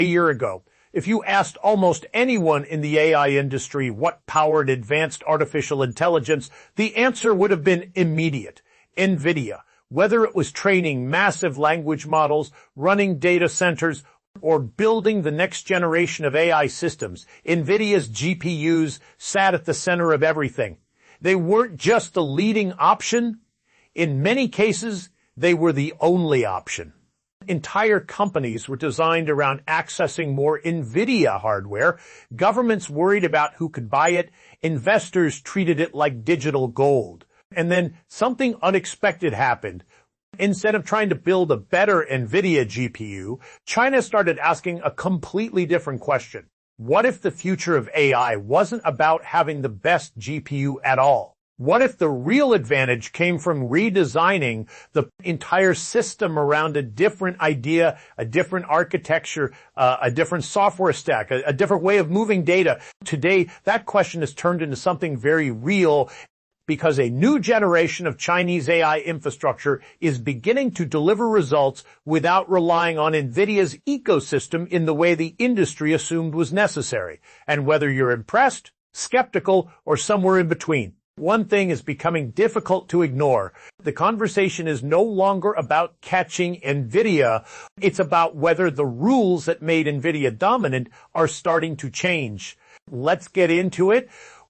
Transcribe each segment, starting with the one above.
A year ago, if you asked almost anyone in the AI industry what powered advanced artificial intelligence, the answer would have been immediate. Nvidia. Whether it was training massive language models, running data centers, or building the next generation of AI systems, Nvidia's GPUs sat at the center of everything. They weren't just the leading option. In many cases, they were the only option. Entire companies were designed around accessing more Nvidia hardware. Governments worried about who could buy it. Investors treated it like digital gold. And then something unexpected happened. Instead of trying to build a better Nvidia GPU, China started asking a completely different question. What if the future of AI wasn't about having the best GPU at all? What if the real advantage came from redesigning the entire system around a different idea, a different architecture, a different software stack, a different way of moving data? Today, that question has turned into something very real because a new generation of Chinese AI infrastructure is beginning to deliver results without relying on Nvidia's ecosystem in the way the industry assumed was necessary. And whether you're impressed, skeptical, or somewhere in between, one thing is becoming difficult to ignore. The conversation is no longer about catching Nvidia. It's about whether the rules that made Nvidia dominant are starting to change. Let's get into it.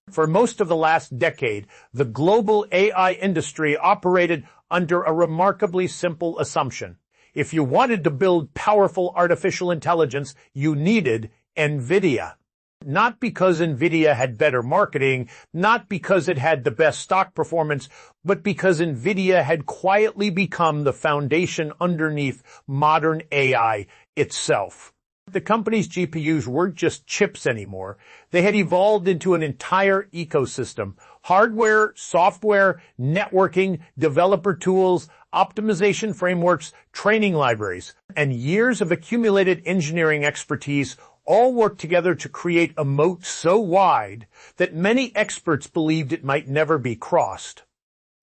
For most of the last decade, the global AI industry operated under a remarkably simple assumption. If you wanted to build powerful artificial intelligence, you needed Nvidia. Not because Nvidia had better marketing, not because it had the best stock performance, but because Nvidia had quietly become the foundation underneath modern AI itself. The company's GPUs weren't just chips anymore. They had evolved into an entire ecosystem. Hardware, software, networking, developer tools, optimization frameworks, training libraries, and years of accumulated engineering expertise all worked together to create a moat so wide that many experts believed it might never be crossed.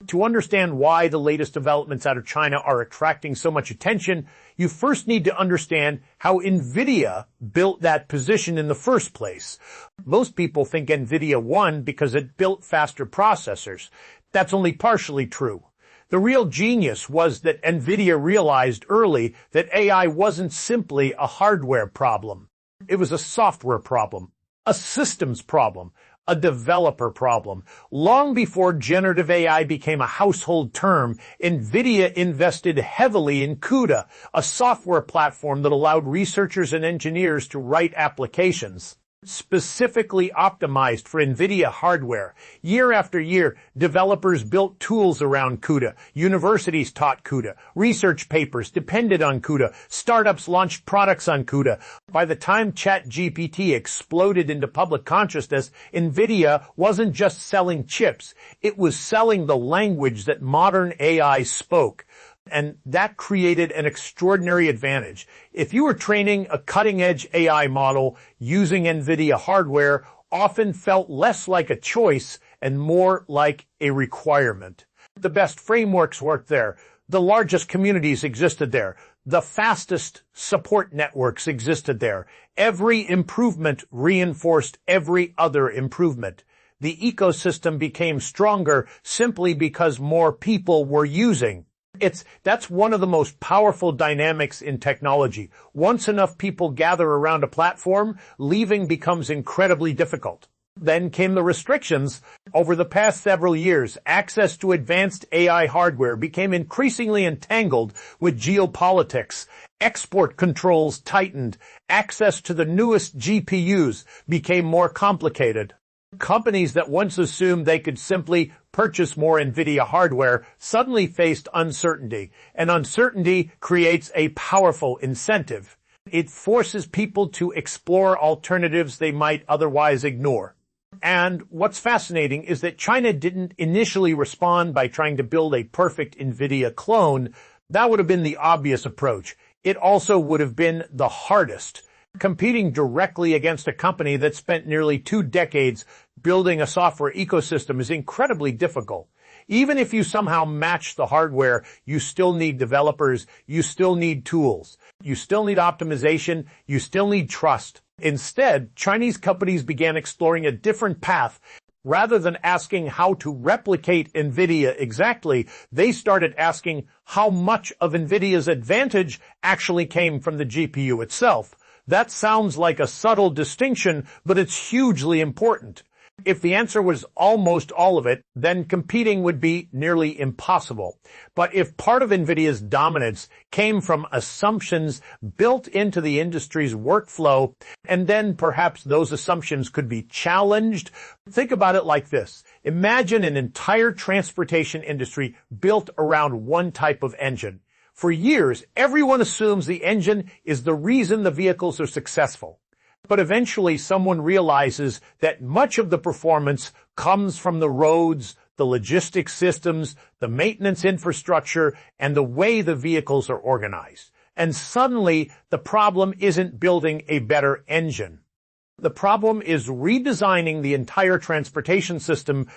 To understand why the latest developments out of China are attracting so much attention, you first need to understand how Nvidia built that position in the first place. Most people think Nvidia won because it built faster processors. That's only partially true. The real genius was that Nvidia realized early that AI wasn't simply a hardware problem. It was a software problem, a systems problem, a developer problem. Long before generative AI became a household term, Nvidia invested heavily in CUDA, a software platform that allowed researchers and engineers to write applications specifically optimized for Nvidia hardware. Year after year, developers built tools around CUDA. Universities taught CUDA. Research papers depended on CUDA. Startups launched products on CUDA. By the time ChatGPT exploded into public consciousness, Nvidia wasn't just selling chips. It was selling the language that modern AI spoke. And that created an extraordinary advantage. If you were training a cutting-edge AI model using Nvidia hardware, often felt less like a choice and more like a requirement. The best frameworks worked there. The largest communities existed there. The fastest support networks existed there. Every improvement reinforced every other improvement. The ecosystem became stronger simply because more people were using. That's one of the most powerful dynamics in technology. Once enough people gather around a platform, leaving becomes incredibly difficult. Then came the restrictions. Over the past several years, access to advanced AI hardware became increasingly entangled with geopolitics. Export controls tightened. Access to the newest GPUs became more complicated. Companies that once assumed they could simply purchase more Nvidia hardware suddenly faced uncertainty, and uncertainty creates a powerful incentive. It forces people to explore alternatives they might otherwise ignore. And what's fascinating is that China didn't initially respond by trying to build a perfect Nvidia clone. That would have been the obvious approach. It also would have been the hardest. Competing directly against a company that spent nearly 2 decades building a software ecosystem is incredibly difficult. Even if you somehow match the hardware, you still need developers, you still need tools. You still need optimization. You still need trust. Instead, Chinese companies began exploring a different path. Rather than asking how to replicate Nvidia exactly, they started asking how much of Nvidia's advantage actually came from the GPU itself. That sounds like a subtle distinction, but it's hugely important. If the answer was almost all of it, then competing would be nearly impossible. But if part of Nvidia's dominance came from assumptions built into the industry's workflow, and then perhaps those assumptions could be challenged, think about it like this. Imagine an entire transportation industry built around one type of engine. For years, everyone assumes the engine is the reason the vehicles are successful. But eventually someone realizes that much of the performance comes from the roads, the logistics systems, the maintenance infrastructure, and the way the vehicles are organized. And suddenly, the problem isn't building a better engine. The problem is redesigning the entire transportation system,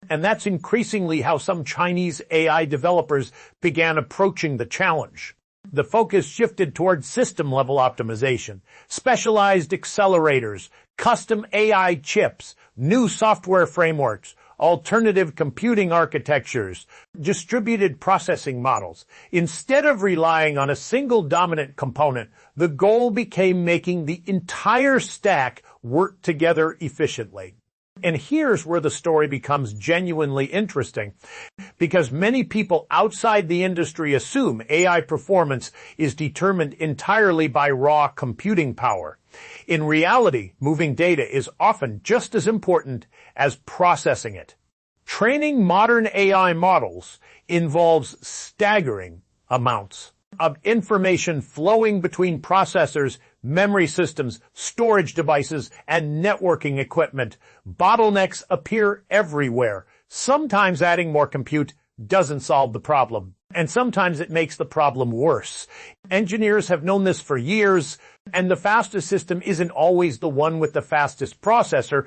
and that's increasingly how some Chinese AI developers began approaching the challenge. The focus shifted towards system-level optimization, specialized accelerators, custom AI chips, new software frameworks, alternative computing architectures, distributed processing models. Instead of relying on a single dominant component, the goal became making the entire stack work together efficiently. And here's where the story becomes genuinely interesting, because many people outside the industry assume AI performance is determined entirely by raw computing power. In reality, moving data is often just as important as processing it. Training modern AI models involves staggering amounts of information flowing between processors, memory systems, storage devices, and networking equipment. Bottlenecks appear everywhere. Sometimes adding more compute doesn't solve the problem, and sometimes it makes the problem worse. Engineers have known this for years, and the fastest system isn't always the one with the fastest processor.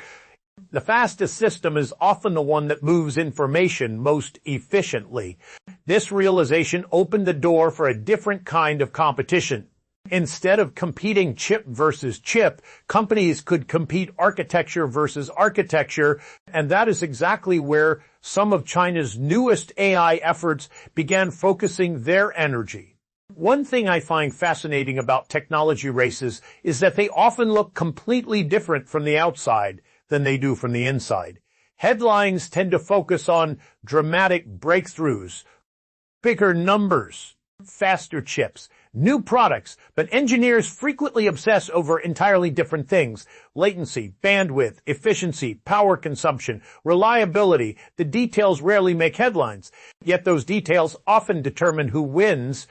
The fastest system is often the one that moves information most efficiently. This realization opened the door for a different kind of competition. Instead of competing chip versus chip, companies could compete architecture versus architecture, and that is exactly where some of China's newest AI efforts began focusing their energy. One thing I find fascinating about technology races is that they often look completely different from the outside than they do from the inside. Headlines tend to focus on dramatic breakthroughs, bigger numbers, faster chips, new products, but engineers frequently obsess over entirely different things. Latency, bandwidth, efficiency, power consumption, reliability. The details rarely make headlines, yet those details often determine who wins.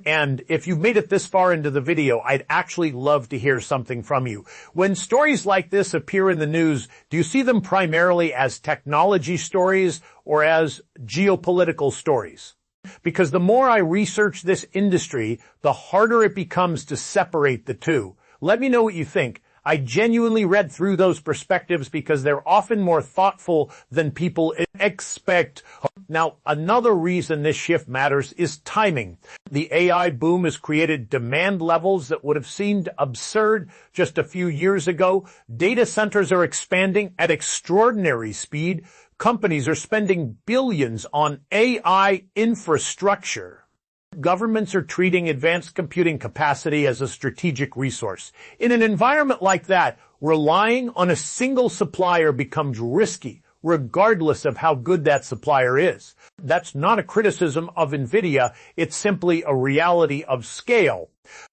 And if you've made it this far into the video, I'd actually love to hear something from you. When stories like this appear in the news, do you see them primarily as technology stories or as geopolitical stories? Because the more I research this industry, the harder it becomes to separate the two. Let me know what you think. I genuinely read through those perspectives because they're often more thoughtful than people expect. Now, another reason this shift matters is timing. The AI boom has created demand levels that would have seemed absurd just a few years ago. Data centers are expanding at extraordinary speed. Companies are spending billions on AI infrastructure. Governments are treating advanced computing capacity as a strategic resource. In an environment like that, relying on a single supplier becomes risky, regardless of how good that supplier is. That's not a criticism of Nvidia, it's simply a reality of scale.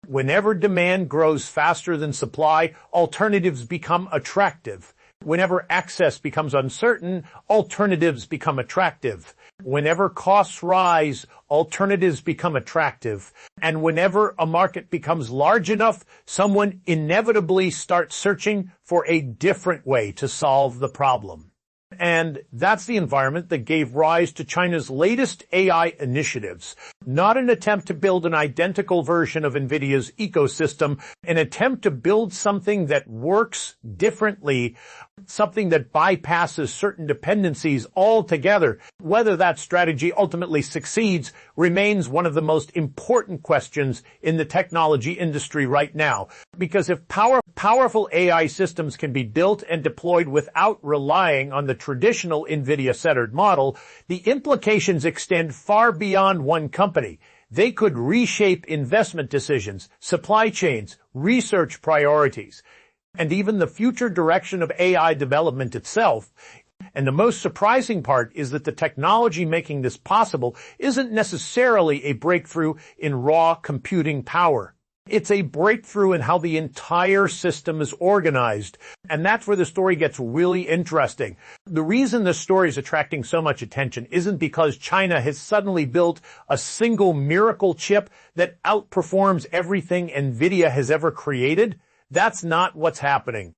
Whenever demand grows faster than supply, alternatives become attractive. Whenever access becomes uncertain, alternatives become attractive. Whenever costs rise, alternatives become attractive. And whenever a market becomes large enough, someone inevitably starts searching for a different way to solve the problem. And that's the environment that gave rise to China's latest AI initiatives. Not an attempt to build an identical version of Nvidia's ecosystem, an attempt to build something that works differently, something that bypasses certain dependencies altogether. Whether that strategy ultimately succeeds remains one of the most important questions in the technology industry right now. Because if powerful AI systems can be built and deployed without relying on the traditional Nvidia-centered model, the implications extend far beyond one company. They could reshape investment decisions, supply chains, research priorities, and even the future direction of AI development itself. And the most surprising part is that the technology making this possible isn't necessarily a breakthrough in raw computing power. It's a breakthrough in how the entire system is organized. And that's where the story gets really interesting. The reason this story is attracting so much attention isn't because China has suddenly built a single miracle chip that outperforms everything Nvidia has ever created. That's not what's happening.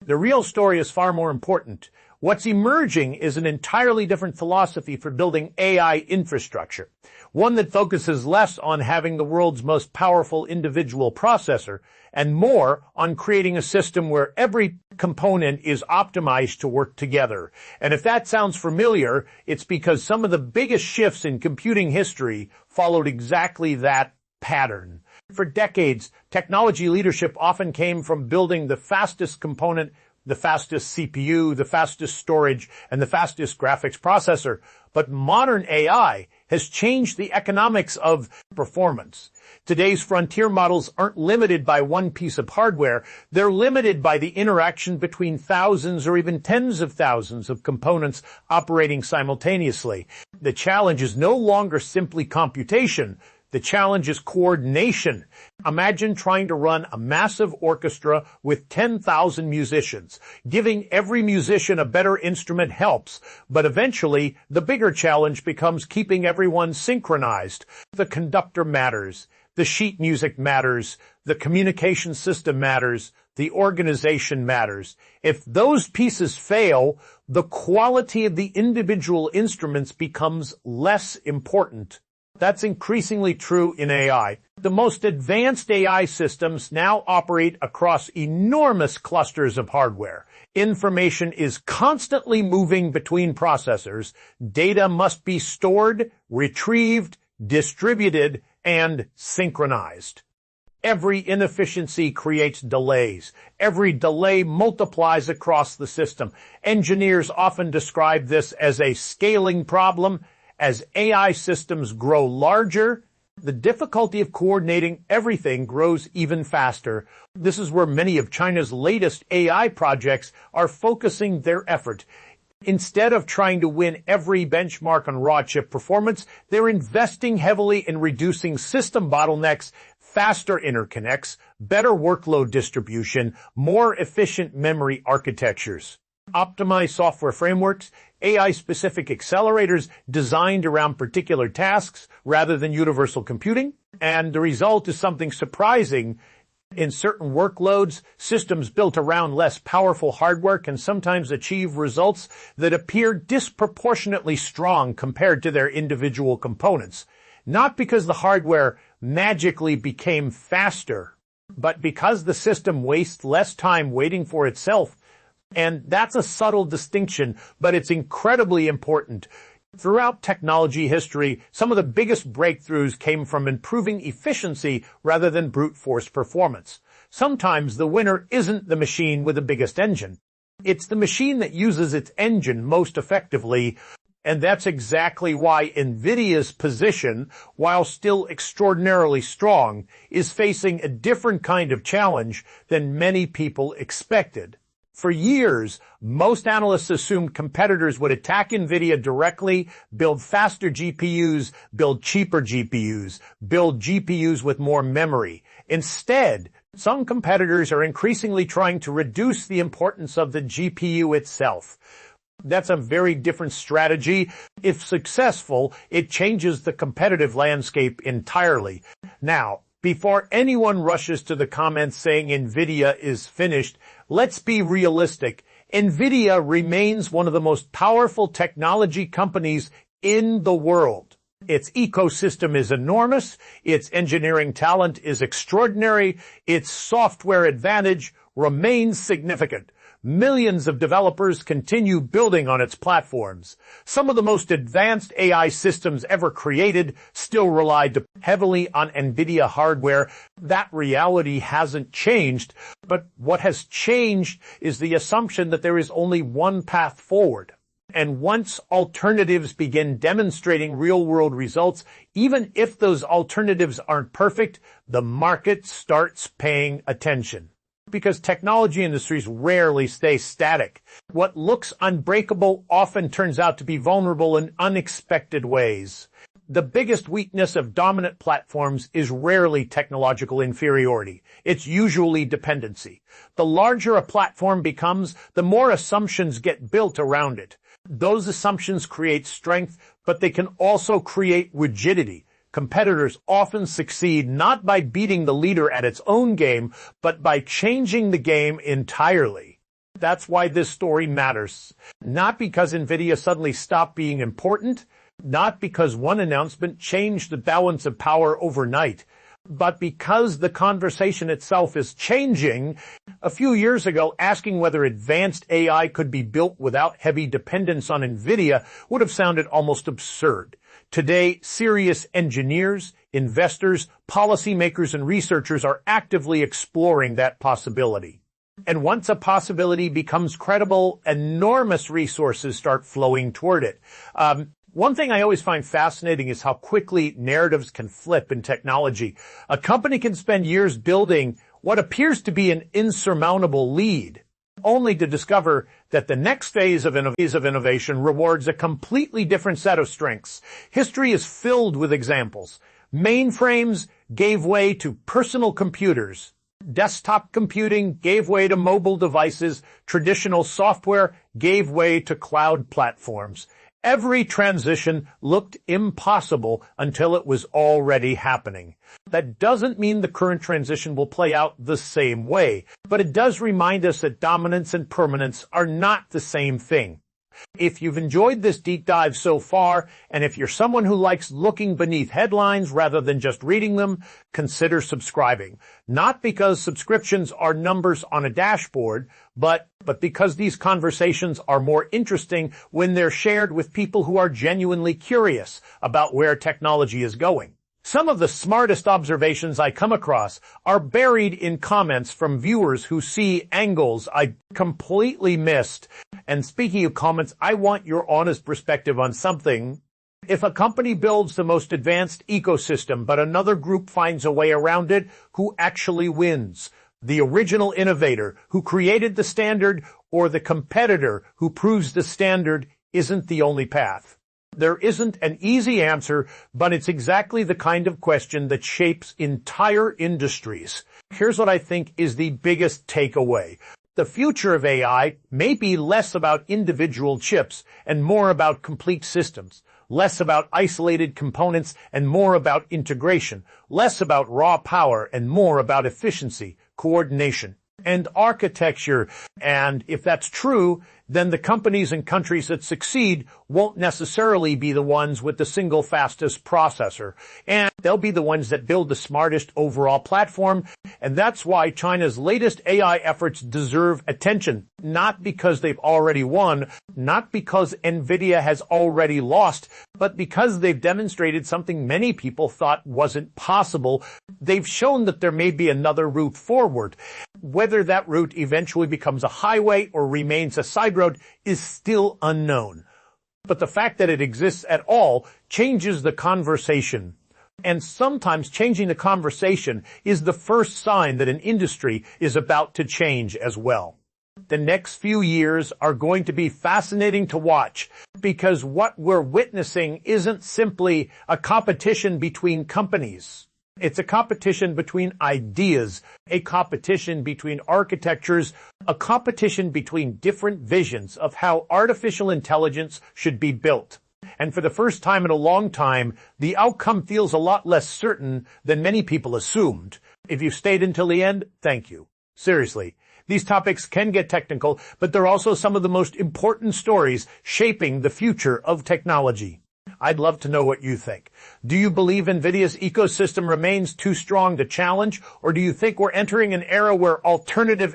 The real story is far more important. What's emerging is an entirely different philosophy for building AI infrastructure, one that focuses less on having the world's most powerful individual processor and more on creating a system where every component is optimized to work together. And if that sounds familiar, it's because some of the biggest shifts in computing history followed exactly that pattern. For decades, technology leadership often came from building the fastest component, the fastest CPU, the fastest storage, and the fastest graphics processor. But modern AI has changed the economics of performance. Today's frontier models aren't limited by one piece of hardware. They're limited by the interaction between thousands or even tens of thousands of components operating simultaneously. The challenge is no longer simply computation. The challenge is coordination. Imagine trying to run a massive orchestra with 10,000 musicians. Giving every musician a better instrument helps, but eventually the bigger challenge becomes keeping everyone synchronized. The conductor matters. The sheet music matters. The communication system matters. The organization matters. If those pieces fail, the quality of the individual instruments becomes less important. That's increasingly true in AI. The most advanced AI systems now operate across enormous clusters of hardware. Information is constantly moving between processors. Data must be stored, retrieved, distributed, and synchronized. Every inefficiency creates delays. Every delay multiplies across the system. Engineers often describe this as a scaling problem. As AI systems grow larger, the difficulty of coordinating everything grows even faster. This is where many of China's latest AI projects are focusing their effort. Instead of trying to win every benchmark on raw chip performance, they're investing heavily in reducing system bottlenecks, faster interconnects, better workload distribution, more efficient memory architectures. Optimized software frameworks, AI-specific accelerators designed around particular tasks rather than universal computing. And the result is something surprising. In certain workloads, systems built around less powerful hardware can sometimes achieve results that appear disproportionately strong compared to their individual components. Not because the hardware magically became faster, but because the system wastes less time waiting for itself. And that's a subtle distinction, but it's incredibly important. Throughout technology history, some of the biggest breakthroughs came from improving efficiency rather than brute force performance. Sometimes the winner isn't the machine with the biggest engine. It's the machine that uses its engine most effectively. And that's exactly why Nvidia's position, while still extraordinarily strong, is facing a different kind of challenge than many people expected. For years, most analysts assumed competitors would attack Nvidia directly, build faster GPUs, build cheaper GPUs, build GPUs with more memory. Instead, some competitors are increasingly trying to reduce the importance of the GPU itself. That's a very different strategy. If successful, it changes the competitive landscape entirely. Now, before anyone rushes to the comments saying Nvidia is finished, let's be realistic. Nvidia remains one of the most powerful technology companies in the world. Its ecosystem is enormous, its engineering talent is extraordinary, its software advantage remains significant. Millions of developers continue building on its platforms. Some of the most advanced AI systems ever created still relied heavily on Nvidia hardware. That reality hasn't changed, but what has changed is the assumption that there is only one path forward. And once alternatives begin demonstrating real-world results, even if those alternatives aren't perfect, the market starts paying attention. Because technology industries rarely stay static. What looks unbreakable often turns out to be vulnerable in unexpected ways. The biggest weakness of dominant platforms is rarely technological inferiority. It's usually dependency. The larger a platform becomes, the more assumptions get built around it. Those assumptions create strength, but they can also create rigidity. Competitors often succeed not by beating the leader at its own game, but by changing the game entirely. That's why this story matters. Not because Nvidia suddenly stopped being important, not because one announcement changed the balance of power overnight, but because the conversation itself is changing. A few years ago, asking whether advanced AI could be built without heavy dependence on Nvidia would have sounded almost absurd. Today, serious engineers, investors, policymakers, and researchers are actively exploring that possibility. And once a possibility becomes credible, enormous resources start flowing toward it. One thing I always find fascinating is how quickly narratives can flip in technology. A company can spend years building what appears to be an insurmountable lead, only to discover that the next phase of innovation rewards a completely different set of strengths. History is filled with examples. Mainframes gave way to personal computers. Desktop computing gave way to mobile devices. Traditional software gave way to cloud platforms. Every transition looked impossible until it was already happening. That doesn't mean the current transition will play out the same way, but it does remind us that dominance and permanence are not the same thing. If you've enjoyed this deep dive so far, and if you're someone who likes looking beneath headlines rather than just reading them, consider subscribing. Not because subscriptions are numbers on a dashboard, but because these conversations are more interesting when they're shared with people who are genuinely curious about where technology is going. Some of the smartest observations I come across are buried in comments from viewers who see angles I completely missed. And speaking of comments, I want your honest perspective on something. If a company builds the most advanced ecosystem, but another group finds a way around it, who actually wins? The original innovator who created the standard, or the competitor who proves the standard isn't the only path? There isn't an easy answer, but it's exactly the kind of question that shapes entire industries. Here's what I think is the biggest takeaway. The future of AI may be less about individual chips and more about complete systems, less about isolated components and more about integration, less about raw power and more about efficiency, coordination, and architecture. And if that's true, then the companies and countries that succeed won't necessarily be the ones with the single fastest processor. And they'll be the ones that build the smartest overall platform. And that's why China's latest AI efforts deserve attention. Not because they've already won, not because Nvidia has already lost, but because they've demonstrated something many people thought wasn't possible. They've shown that there may be another route forward. Whether that route eventually becomes a highway or remains a side road is still unknown. But the fact that it exists at all changes the conversation. And sometimes changing the conversation is the first sign that an industry is about to change as well. The next few years are going to be fascinating to watch because what we're witnessing isn't simply a competition between companies. It's a competition between ideas, a competition between architectures, a competition between different visions of how artificial intelligence should be built. And for the first time in a long time, the outcome feels a lot less certain than many people assumed. If you stayed until the end, thank you. Seriously. These topics can get technical, but they're also some of the most important stories shaping the future of technology. I'd love to know what you think. Do you believe Nvidia's ecosystem remains too strong to challenge, or do you think we're entering an era where alternative